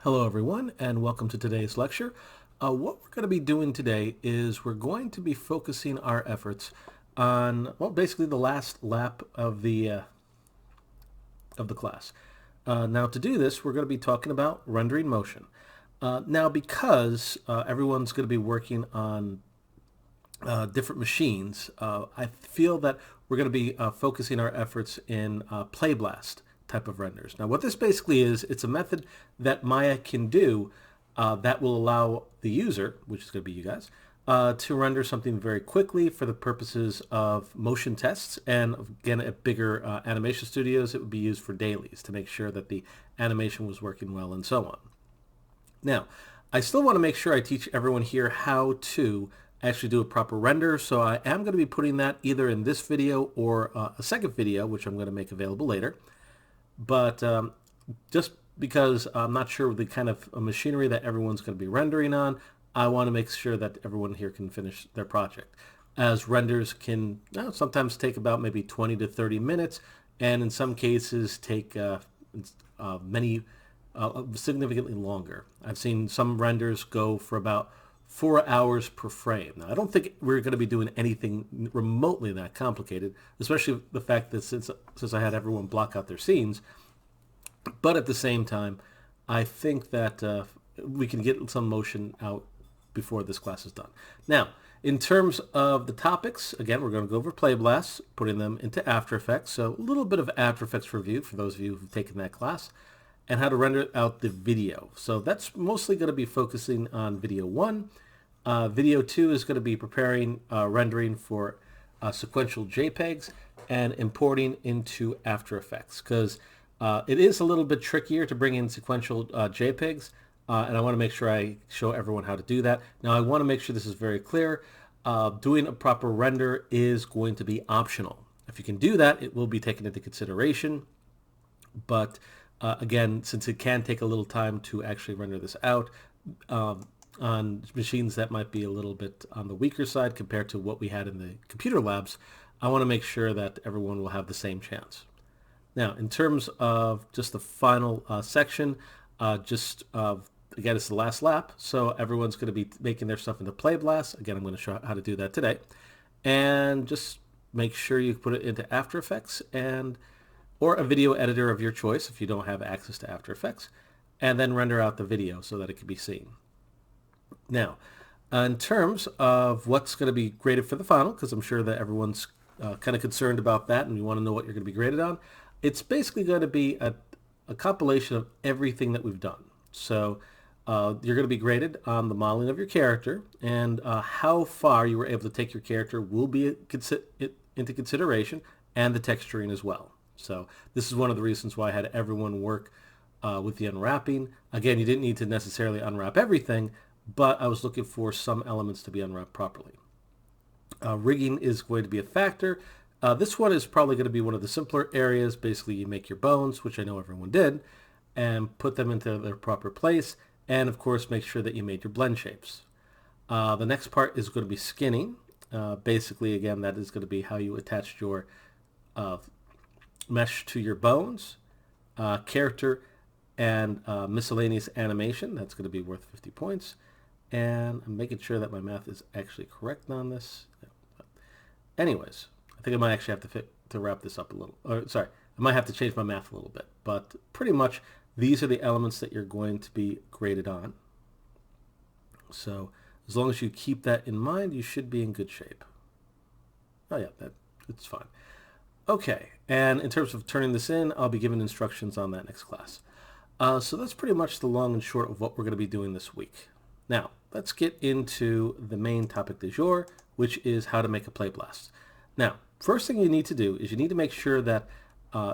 Hello everyone and welcome to today's lecture. What we're going to be doing today is we're going to be focusing our efforts on, well, basically the last lap of the class. Now to do this, we're going to be talking about rendering motion. Now because everyone's going to be working on different machines, I feel that we're going to be focusing our efforts in Playblast type of renders. Now what this basically is, it's a method that Maya can do that will allow the user, which is going to be you guys, to render something very quickly for the purposes of motion tests. And again, at bigger animation studios, it would be used for dailies to make sure that the animation was working well and so on. Now, I still want to make sure I teach everyone here how to actually do a proper render, so I am going to be putting that either in this video or a second video, which I'm going to make available later. But just because I'm not sure the kind of machinery that everyone's going to be rendering on, I want to make sure that everyone here can finish their project, as renders can sometimes take about maybe 20 to 30 minutes, and in some cases take significantly longer. I've seen some renders go for about 4 hours per frame. Now, I don't think we're going to be doing anything remotely that complicated, especially the fact that since I had everyone block out their scenes. But at the same time, I think that we can get some motion out before this class is done. Now, in terms of the topics, again, we're going to go over Playblasts, putting them into After Effects. So a little bit of After Effects review for those of you who've taken that class, and how to render out the video. So that's mostly going to be focusing on video 1. Video 2 is going to be preparing rendering for sequential JPEGs and importing into After Effects, because it is a little bit trickier to bring in sequential JPEGs, and I want to make sure I show everyone how to do that. Now, I want to make sure this is very clear. Doing a proper render is going to be optional. If you can do that, it will be taken into consideration, but again, since it can take a little time to actually render this out, on machines that might be a little bit on the weaker side compared to what we had in the computer labs, I want to make sure that everyone will have the same chance. Now, in terms of just the final section, again, it's the last lap, so everyone's going to be making their stuff into Playblast. Again, I'm going to show how to do that today. And just make sure you put it into After Effects or a video editor of your choice if you don't have access to After Effects, and then render out the video so that it can be seen. Now, in terms of what's going to be graded for the final, because I'm sure that everyone's kind of concerned about that and you want to know what you're going to be graded on, it's basically going to be a compilation of everything that we've done. So you're going to be graded on the modeling of your character, and how far you were able to take your character will be into consideration, and the texturing as well. So this is one of the reasons why I had everyone work with the unwrapping. Again, you didn't need to necessarily unwrap everything, but I was looking for some elements to be unwrapped properly. Rigging is going to be a factor. This one is probably going to be one of the simpler areas. Basically, you make your bones, which I know everyone did, and put them into their proper place, and of course make sure that you made your blend shapes. The next part is going to be skinning. Basically, again, that is going to be how you attached your mesh to your bones, character, and miscellaneous animation. That's going to be worth 50 points. And I'm making sure that my math is actually correct on this. Anyways, I think I might actually have to wrap this up a little. Sorry, I might have to change my math a little bit. But pretty much, these are the elements that you're going to be graded on. So as long as you keep that in mind, you should be in good shape. Oh yeah, it's fine. Okay, and in terms of turning this in, I'll be giving instructions on that next class. So that's pretty much the long and short of what we're going to be doing this week. Now, let's get into the main topic du jour, which is how to make a Playblast. Now, first thing you need to do is you need to make sure that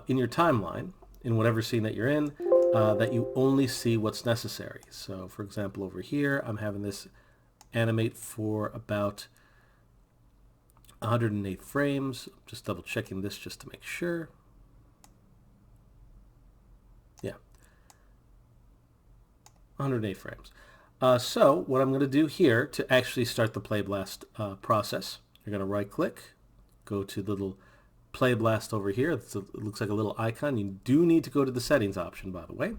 in your timeline, in whatever scene that you're in, that you only see what's necessary. So, for example, over here, I'm having this animate for about 108 frames. Just double checking this just to make sure. Yeah, 108 frames. So what I'm going to do here to actually start the Playblast process, you're going to right click, go to the little Playblast over here. It looks like a little icon. You do need to go to the settings option, by the way.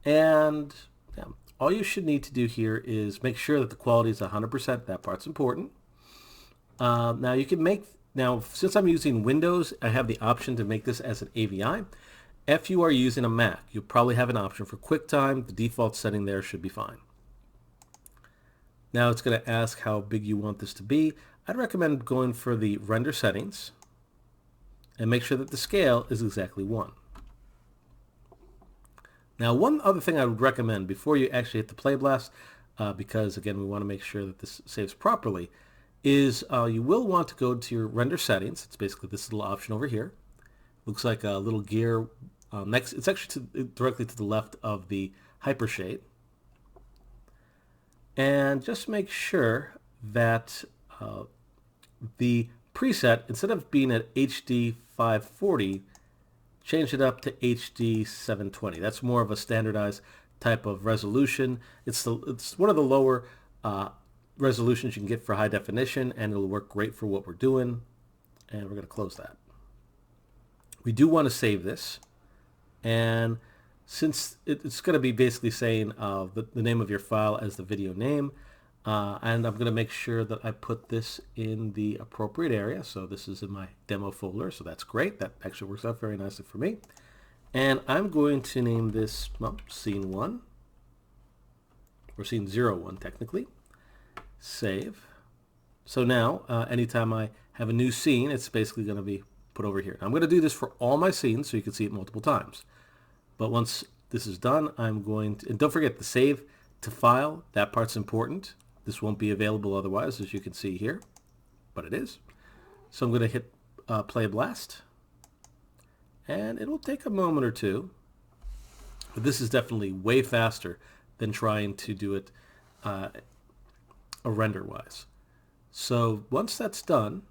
And yeah, all you should need to do here is make sure that the quality is 100%. That part's important. Now you can since I'm using Windows, I have the option to make this as an AVI. If you are using a Mac, you probably have an option for QuickTime. The default setting there should be fine. Now it's going to ask how big you want this to be. I'd recommend going for the render settings and make sure that the scale is exactly 1. Now, one other thing I would recommend before you actually hit the Playblast, because again, we want to make sure that this saves properly, is you will want to go to your render settings. It's basically this little option over here. Looks like a little gear next. It's actually directly to the left of the hypershade. And just make sure that the preset, instead of being at HD 540, change it up to HD 720. That's more of a standardized type of resolution. It's one of the lower resolutions you can get for high definition, and it'll work great for what we're doing. And we're going to close that. We do want to save this, and since it's going to be basically saying the name of your file as the video name, and I'm going to make sure that I put this in the appropriate area. So this is in my demo folder, so that's great. That actually works out very nicely for me. And I'm going to name this, well, scene 1, or scene 01 technically. Save. So now, anytime I have a new scene, it's basically going to be put over here. I'm going to do this for all my scenes so you can see it multiple times. But once this is done, I'm going to, and don't forget the save to file, that part's important. This won't be available otherwise, as you can see here, but it is. So I'm going to hit Playblast, and it'll take a moment or two, but this is definitely way faster than trying to do it render-wise. So once that's done,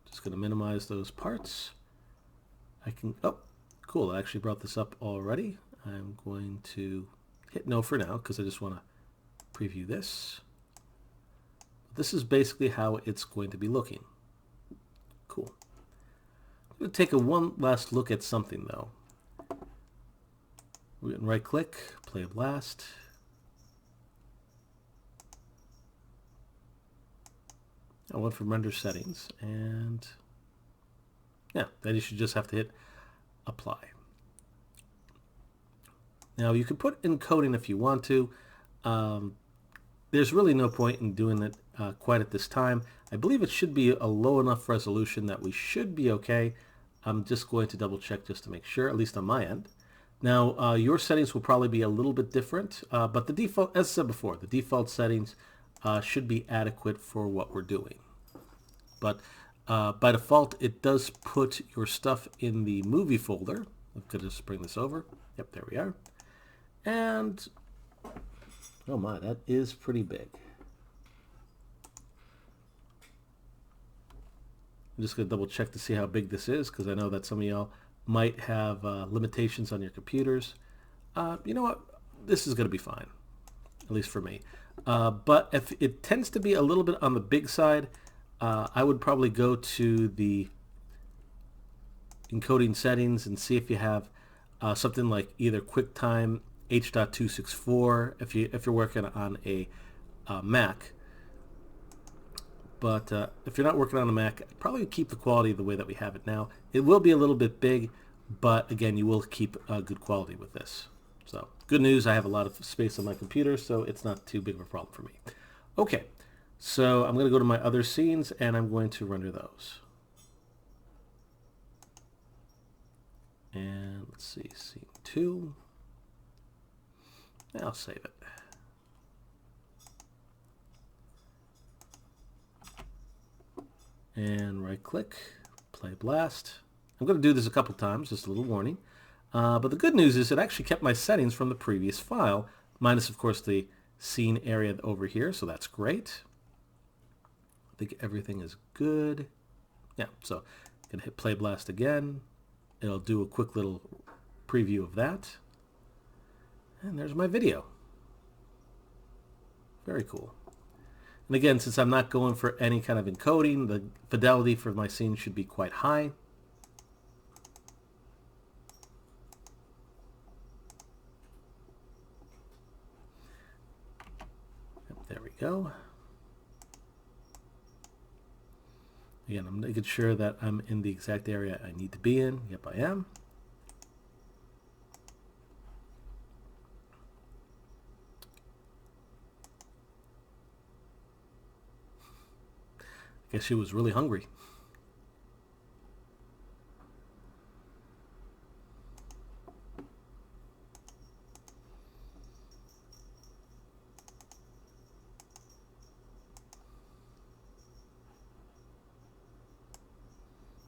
just going to minimize those parts. I can, oh, cool, I actually brought this up already. I'm going to hit no for now because I just want to preview this. This is basically how it's going to be looking. Cool. I'm going to take one last look at something though. We're going to right click, Playblast. I went from render settings, and yeah, then you should just have to hit apply. Now you can put encoding if you want to. There's really no point in doing it quite at this time. I believe it should be a low enough resolution that we should be okay. I'm just going to double check just to make sure, at least on my end. Now your settings will probably be a little bit different, but the default, as I said before, the default settings should be adequate for what we're doing. But by default, it does put your stuff in the movie folder. I'm going to just bring this over. Yep, there we are. And oh my, that is pretty big. I'm just going to double check to see how big this is, because I know that some of y'all might have limitations on your computers. You know what? This is going to be fine, at least for me. But if it tends to be a little bit on the big side, I would probably go to the encoding settings and see if you have something like either QuickTime H.264 if you're working on a Mac. But if you're not working on a Mac, probably keep the quality the way that we have it now. It will be a little bit big, but again, you will keep good quality with this. So good news, I have a lot of space on my computer, so it's not too big of a problem for me. Okay, so I'm going to go to my other scenes, and I'm going to render those. And let's see, scene 2. I'll save it. And right click, Playblast. I'm going to do this a couple times, just a little warning. But the good news is it actually kept my settings from the previous file, minus of course the scene area over here, so that's great. I think everything is good. Yeah, so I'm going to hit Playblast again. It'll do a quick little preview of that. And there's my video. Very cool. And again, since I'm not going for any kind of encoding, the fidelity for my scene should be quite high. go. Again, I'm making sure that I'm in the exact area I need to be in. Yep, I am. I guess she was really hungry.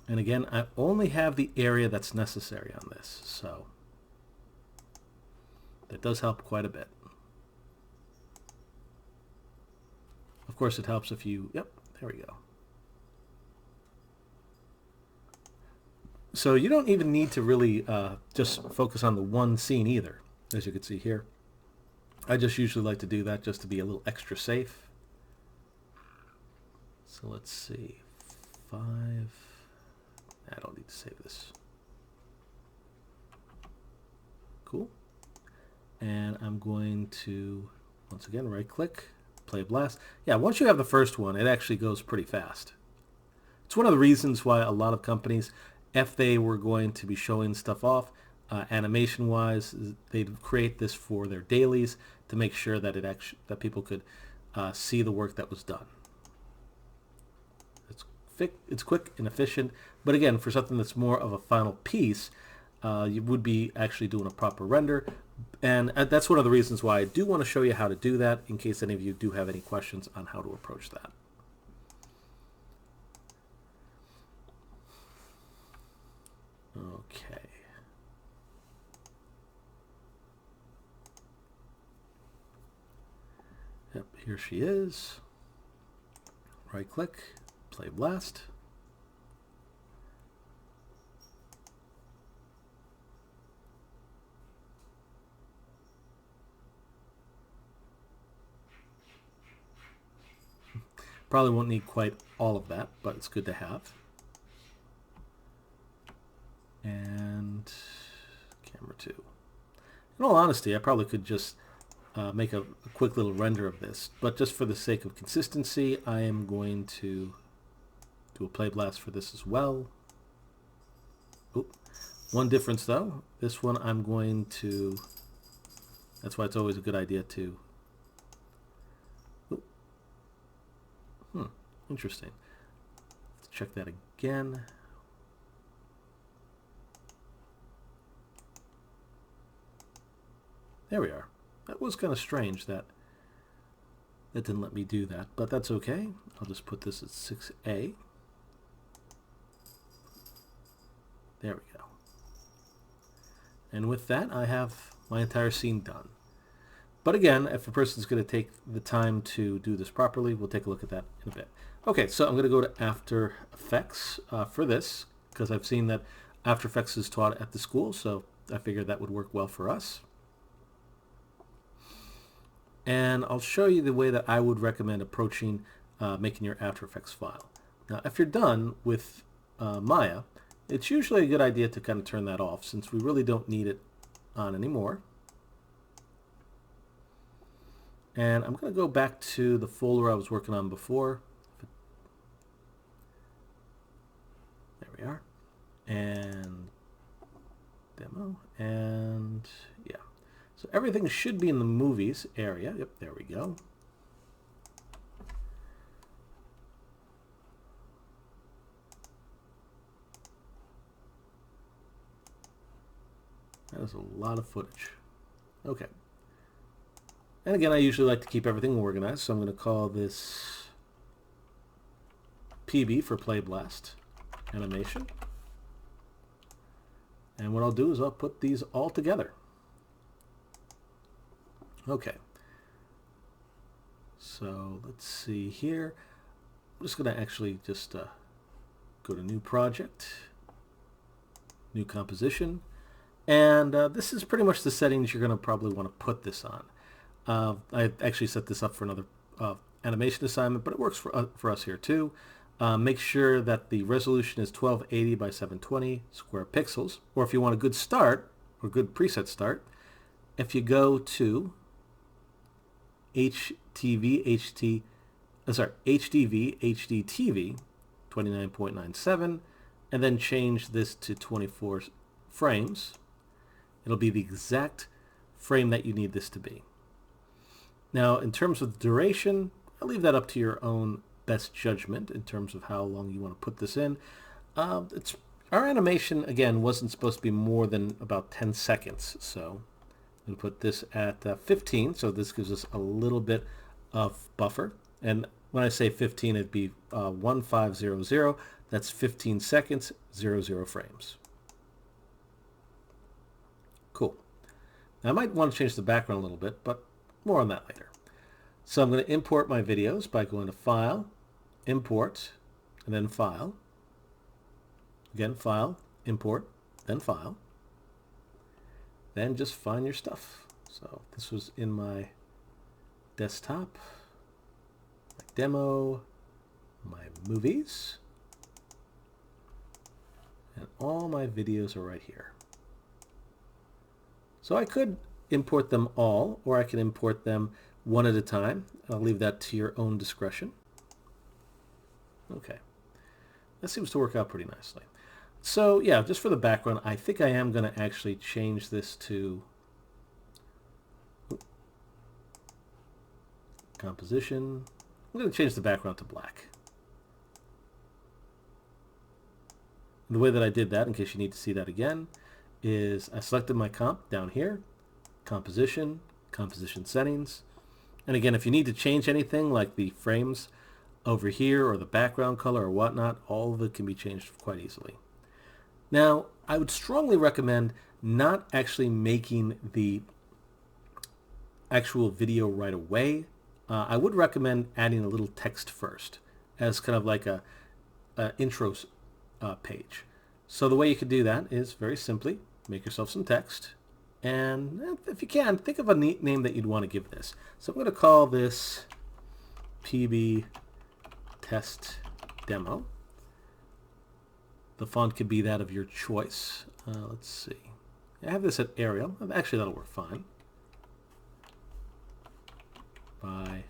And again, I only have the area that's necessary on this, so that does help quite a bit. Of course, it helps if you, yep, there we go. So you don't even need to really just focus on the one scene either, as you can see here. I just usually like to do that just to be a little extra safe. So let's see, 5. I don't need to save this. Cool. And I'm going to, once again, right click, Playblast. Yeah, once you have the first one, it actually goes pretty fast. It's one of the reasons why a lot of companies, if they were going to be showing stuff off, animation-wise, they'd create this for their dailies to make sure that that people could see the work that was done. It's quick and efficient, but again, for something that's more of a final piece, you would be actually doing a proper render, and that's one of the reasons why I do want to show you how to do that, in case any of you do have any questions on how to approach that. Okay. Yep, here she is. Right click, Playblast. Probably won't need quite all of that, but it's good to have. And camera 2. In all honesty, I probably could just make a quick little render of this, but just for the sake of consistency, I am going to do a Playblast for this as well. Oop. One difference though, this one I'm going to, that's why it's always a good idea to, interesting. Let's check that again. There we are. That was kind of strange that didn't let me do that, but that's okay. I'll just put this at 6A. There we go. And with that, I have my entire scene done. But again, if a person's going to take the time to do this properly, we'll take a look at that in a bit. Okay, so I'm going to go to After Effects for this, because I've seen that After Effects is taught at the school, so I figured that would work well for us. And I'll show you the way that I would recommend approaching making your After Effects file. Now, if you're done with Maya, it's usually a good idea to kind of turn that off, since we really don't need it on anymore. And I'm going to go back to the folder I was working on before. There we are. And demo. And yeah. So everything should be in the movies area. Yep, there we go. That is a lot of footage. Okay. And again, I usually like to keep everything organized, so I'm going to call this PB for Playblast animation. And what I'll do is I'll put these all together. Okay. So let's see here. I'm just going to actually just go to New Project, New Composition. And this is pretty much the settings you're going to probably want to put this on. I actually set this up for another animation assignment, but it works for us here too. Make sure that the resolution is 1280 by 720 square pixels, or if you want a good start, or good preset start, if you go to HDV HDTV 29.97, and then change this to 24 frames, it'll be the exact frame that you need this to be. Now, in terms of duration, I'll leave that up to your own best judgment in terms of how long you want to put this in. Our animation, again, wasn't supposed to be more than about 10 seconds, so I'm going to put this at 15, so this gives us a little bit of buffer. And when I say 15, it'd be 1500. That's 15 seconds, 00 frames. Cool. Now, I might want to change the background a little bit, but more on that later. So I'm going to import my videos by going to File, Import, and then File. Again, File, Import, then File. Then just find your stuff. So this was in my desktop, my demo, my movies, and all my videos are right here. So I could import them all, or I can import them one at a time. I'll leave that to your own discretion. Okay. That seems to work out pretty nicely. So yeah, just for the background, I think I am going to actually change this to composition. I'm going to change the background to black. And the way that I did that, in case you need to see that again, is I selected my comp down here, composition, composition settings. And again, if you need to change anything like the frames over here or the background color or whatnot, all of it can be changed quite easily. Now, I would strongly recommend not actually making the actual video right away. I would recommend adding a little text first as kind of like a intro page. So the way you could do that is very simply make yourself some text, and if you can, think of a neat name that you'd want to give this. So I'm going to call this PB Test Demo. The font could be that of your choice. Let's see. I have this at Arial. Actually, that'll work fine. By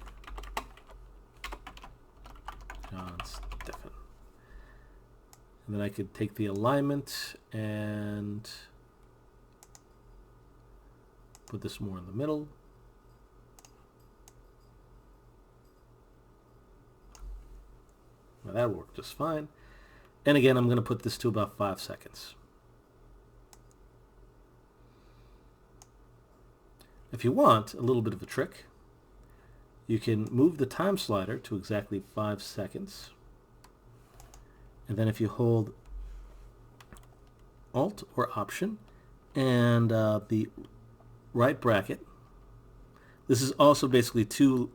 John Steffen. And then I could take the alignment and put this more in the middle. Now that'll work just fine. And again, I'm going to put this to about 5 seconds. If you want a little bit of a trick, you can move the time slider to exactly 5 seconds. And then if you hold Alt or Option and the right bracket, this is also basically two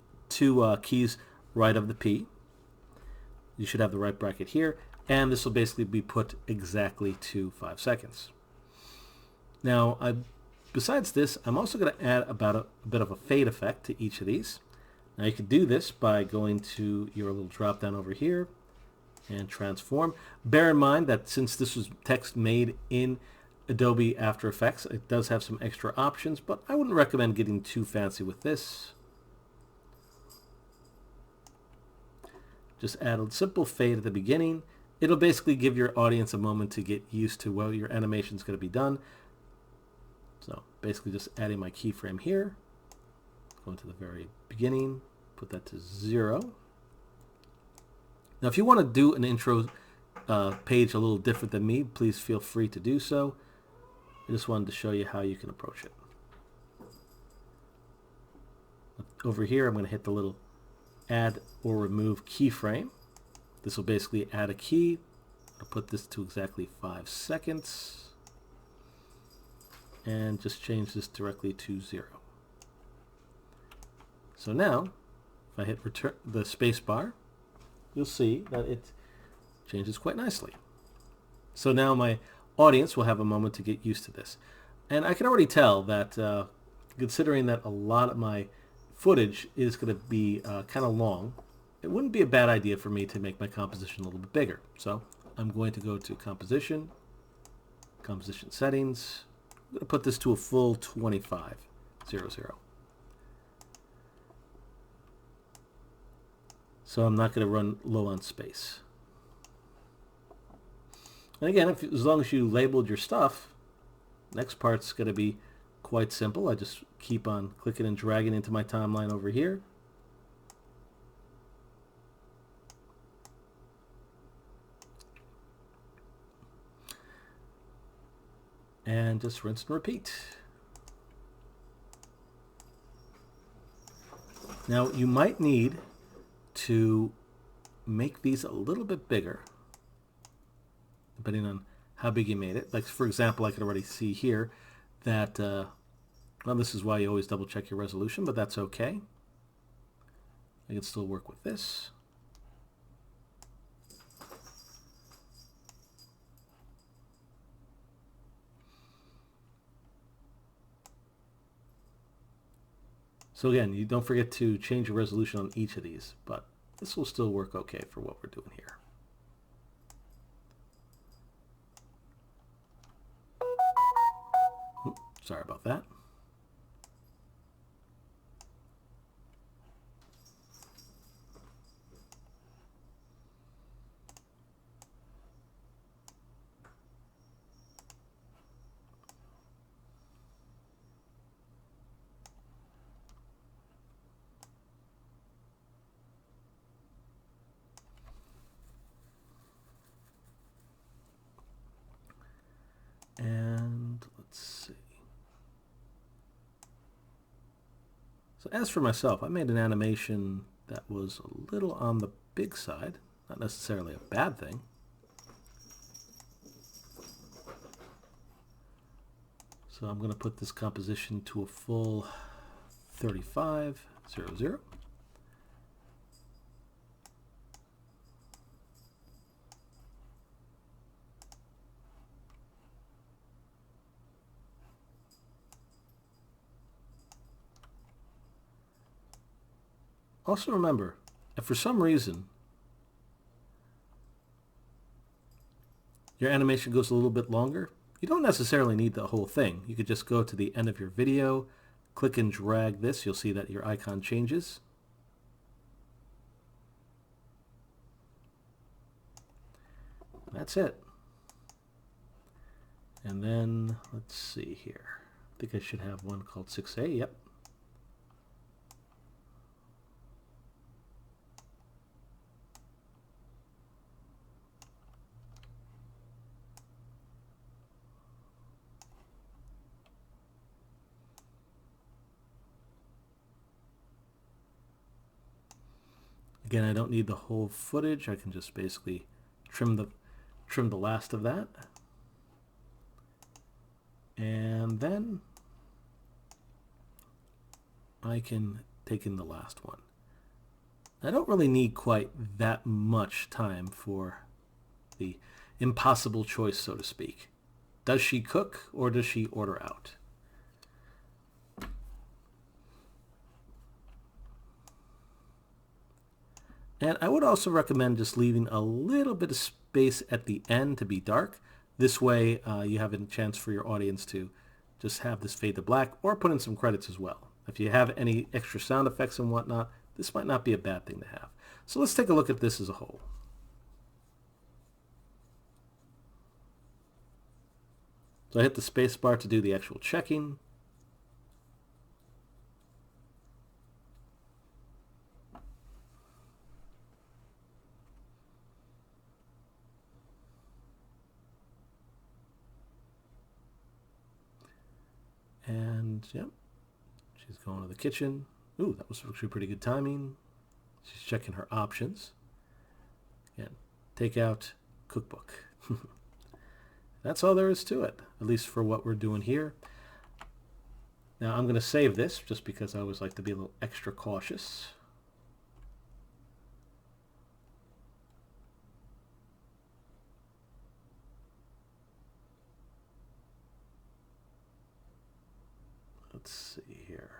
keys right of the P. You should have the right bracket here, and this will basically be put exactly to 5 seconds. Now, besides this, I'm also going to add about a bit of a fade effect to each of these. Now you can do this by going to your little drop down over here and transform. Bear in mind that since this was text made in Adobe After Effects, it does have some extra options, but I wouldn't recommend getting too fancy with this. Just add a simple fade at the beginning. It'll basically give your audience a moment to get used to what your animation is going to be done. So basically just adding my keyframe here, going to the very beginning, put that to 0. Now if you want to do an intro page a little different than me, please feel free to do so. I just wanted to show you how you can approach it. Over here I'm going to hit the little add or remove keyframe. This will basically add a key. I'll put this to exactly 5 seconds and just change this directly to 0. So now if I hit return the space bar, you'll see that it changes quite nicely. So now my audience will have a moment to get used to this. And I can already tell that considering that a lot of my footage is going to be kind of long, it wouldn't be a bad idea for me to make my composition a little bit bigger. So I'm going to go to Composition, Composition Settings. I'm going to put this to a full 2500. so I'm not going to run low on space. And again, as long as you labeled your stuff, next part's going to be quite simple. I just keep on clicking and dragging into my timeline over here. And just rinse and repeat. Now you might need to make these a little bit bigger, depending on how big you made it. Like for example, I can already see here that, well, this is why you always double check your resolution, but that's okay. I can still work with this. So again, you don't forget to change your resolution on each of these, but this will still work okay for what we're doing here. Oops, sorry about that. And let's see. So as for myself, I made an animation that was a little on the big side, not necessarily a bad thing. So I'm going to put this composition to a full 3500. Also remember, if for some reason your animation goes a little bit longer, you don't necessarily need the whole thing. You could just go to the end of your video, click and drag this. You'll see that your icon changes. That's it. And then let's see here. I think I should have one called 6A. Yep. Again, I don't need the whole footage. I can just basically trim the last of that. And then I can take in the last one. I don't really need quite that much time for the impossible choice, so to speak. Does she cook or does she order out? And I would also recommend just leaving a little bit of space at the end to be dark. This way you have a chance for your audience to just have this fade to black or put in some credits as well. If you have any extra sound effects and whatnot, this might not be a bad thing to have. So let's take a look at this as a whole. So I hit the space bar to do the actual checking. And yep, she's going to the kitchen. Ooh, that was actually pretty good timing. She's checking her options. Again, takeout, cookbook. That's all there is to it, at least for what we're doing here. Now I'm going to save this just because I always like to be a little extra cautious. Let's see here.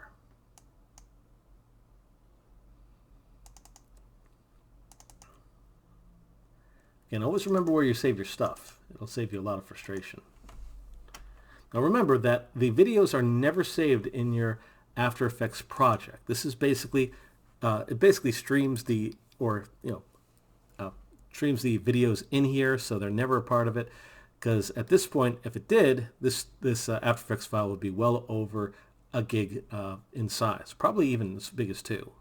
Again, always remember where you save your stuff. It'll save you a lot of frustration. Now remember that the videos are never saved in your After Effects project. This is basically, it basically streams the or streams the videos in here, so they're never a part of it. Because at this point, if it did, this After Effects file would be well over a gig in size, probably even as big as 2.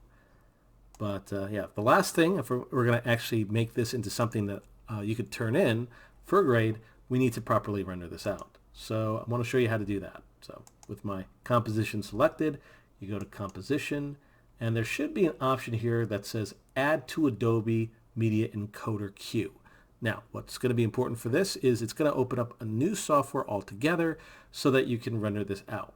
But yeah, the last thing, if we're going to actually make this into something that you could turn in for a grade, we need to properly render this out. So I want to show you how to do that. So with my composition selected, you go to Composition, and there should be an option here that says Add to Adobe Media Encoder Queue. Now, what's going to be important for this is it's going to open up a new software altogether so that you can render this out.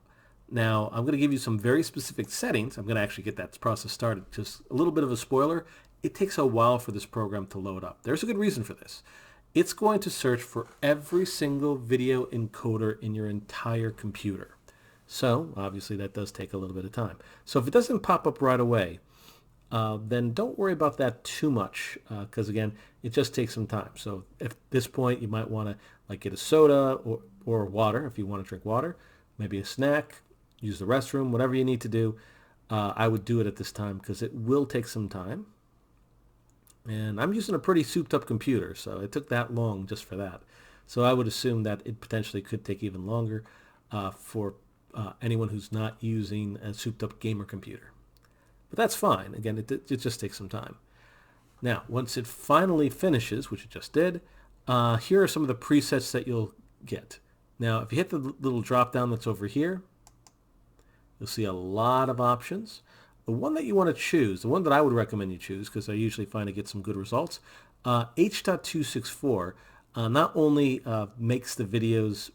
Now, I'm going to give you some very specific settings. I'm going to actually get that process started. Just a little bit of a spoiler. It takes a while for this program to load up. There's a good reason for this. It's going to search for every single video encoder in your entire computer. So, obviously, that does take a little bit of time. So if it doesn't pop up right away, then don't worry about that too much, because again, it just takes some time. So at this point, you might want to get a soda or water if you want to drink water, maybe a snack, use the restroom, whatever you need to do. I would do it at this time because it will take some time. And I'm using a pretty souped up computer, so it took that long just for that. So I would assume that it potentially could take even longer for anyone who's not using a souped up gamer computer. But that's fine. Again, it just takes some time. Now, once it finally finishes, which it just did, here are some of the presets that you'll get. Now, if you hit the little drop down that's over here, you'll see a lot of options. The one that you want to choose, the one that I would recommend you choose, because I usually find it gets some good results, H.264 not only makes the videos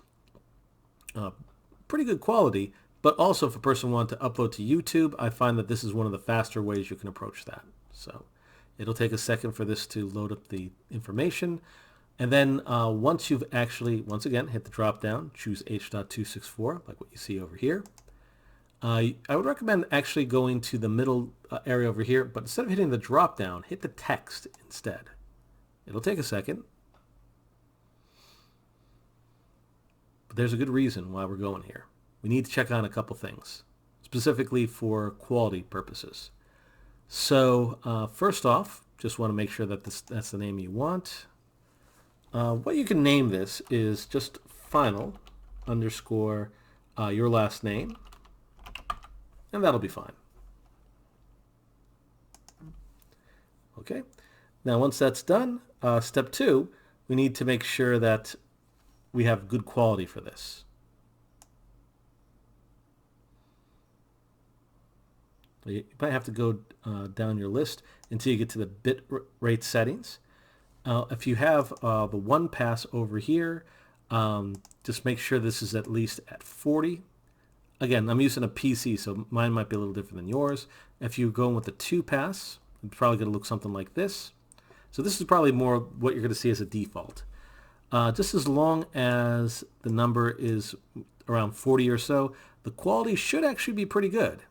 pretty good quality, but also if a person wants to upload to YouTube, I find that this is one of the faster ways you can approach that. So it'll take a second for this to load up the information. And then once you've actually, once again, hit the drop down, choose H.264, like what you see over here. I would recommend actually going to the middle area over here, but instead of hitting the drop down, hit the text instead. It'll take a second. But there's a good reason why we're going here. We need to check on a couple things, specifically for quality purposes. So first off, just want to make sure that that's the name you want. What you can name this is just final underscore your last name, and that'll be fine. Okay. Now once that's done, step 2, we need to make sure that we have good quality for this. You might have to go down your list until you get to the bit rate settings. If you have the one pass over here, just make sure this is at least at 40. Again, I'm using a PC, so mine might be a little different than yours. If you're going with the 2 pass, it's probably going to look something like this. So this is probably more what you're going to see as a default. Just as long as the number is around 40 or so, the quality should actually be pretty good.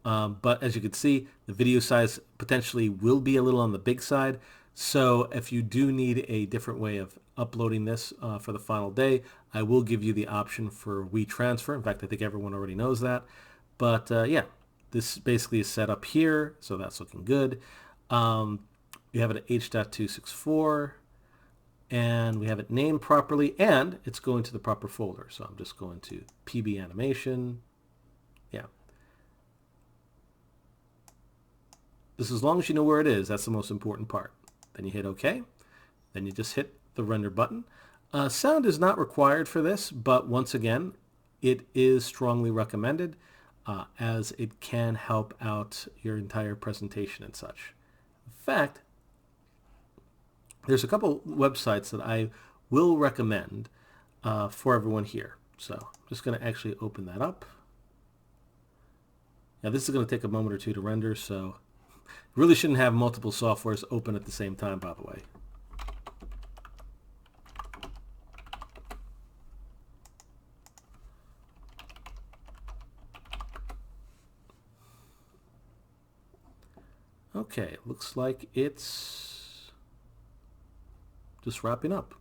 But as you can see, the video size potentially will be a little on the big side. So if you do need a different way of uploading this for the final day, I will give you the option for WeTransfer. In fact, I think everyone already knows that. But yeah, this basically is set up here, so that's looking good. We have it at H.264, and we have it named properly, and it's going to the proper folder. So I'm just going to PB Animation. Yeah. This, as long as you know where it is, that's the most important part. Then you hit OK. Then you just hit the render button. Sound is not required for this, but once again, it is strongly recommended as it can help out your entire presentation and such. In fact, there's a couple websites that I will recommend for everyone here. So I'm just going to actually open that up. Now this is going to take a moment or two to render, so really shouldn't have multiple softwares open at the same time, by the way. Okay, looks like it's just wrapping up.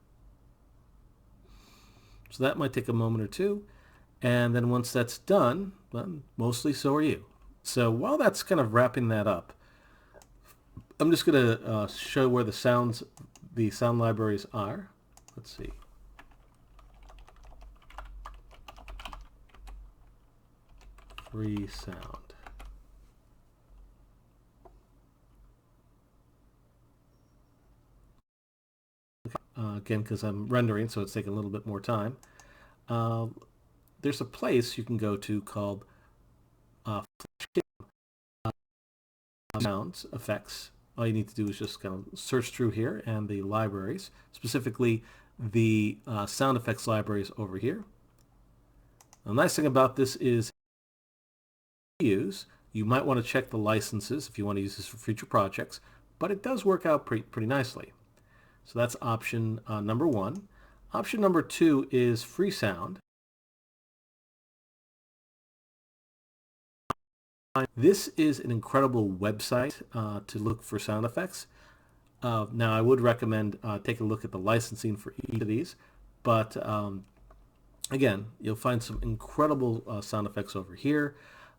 So that might take a moment or two. And then once that's done, well, mostly so are you. So while that's kind of wrapping that up, I'm just going to show where the sound libraries are. Let's see. Free sound. Again, because I'm rendering, so it's taking a little bit more time. There's a place you can go to called sounds effects. All you need to do is just kind of search through here and the libraries, specifically the sound effects libraries over here. The nice thing about this is you might want to check the licenses if you want to use this for future projects, but it does work out pretty nicely. So that's option number 1. Option number 2 is free sound. This is an incredible website to look for sound effects. Now, I would recommend taking a look at the licensing for each of these, but again, you'll find some incredible sound effects over here.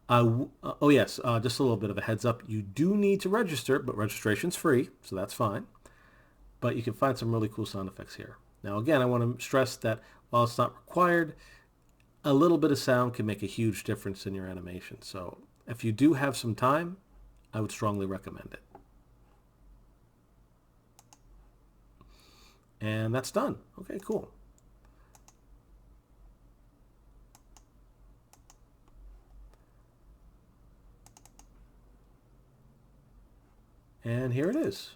Oh yes, just a little bit of a heads up. You do need to register, but registration's free, so that's fine. But you can find some really cool sound effects here. Now, again, I want to stress that while it's not required, a little bit of sound can make a huge difference in your animation. So if you do have some time, I would strongly recommend it. And that's done. Okay, cool. And here it is.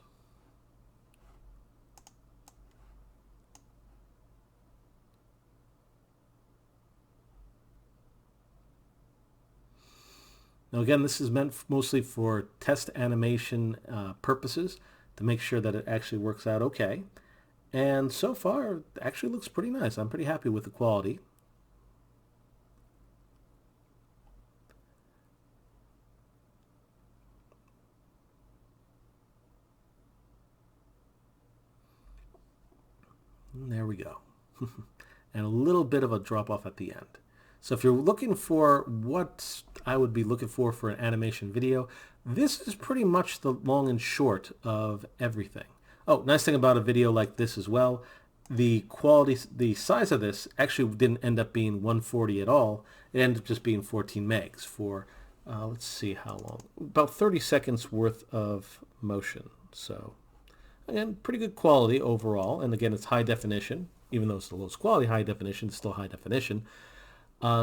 Now again, this is meant mostly for test animation purposes to make sure that it actually works out okay. And so far, it actually looks pretty nice. I'm pretty happy with the quality. And there we go. And a little bit of a drop off at the end. So if you're looking for what I would be looking for an animation video, this is pretty much the long and short of everything. Oh, nice thing about a video like this as well, the quality, the size of this actually didn't end up being 140 at all. It ended up just being 14 megs for, let's see how long, about 30 seconds worth of motion. So again, pretty good quality overall. And again, it's high definition, even though it's the lowest quality high definition, it's still high definition.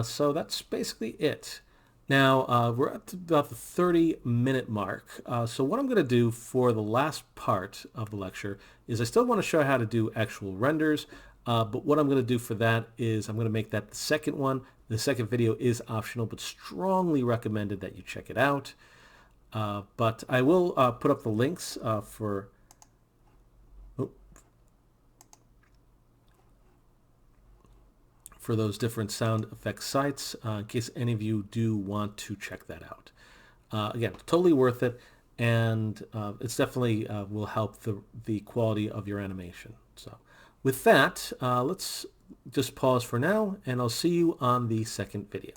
So that's basically it. Now, we're at about the 30-minute mark. So what I'm going to do for the last part of the lecture is I still want to show you how to do actual renders. But what I'm going to do for that is I'm going to make that the second one. The second video is optional, but strongly recommended that you check it out. But I will put up the links for those different sound effects sites in case any of you do want to check that out. Again, totally worth it, and it's definitely will help the quality of your animation. So with that, let's just pause for now, and I'll see you on the second video.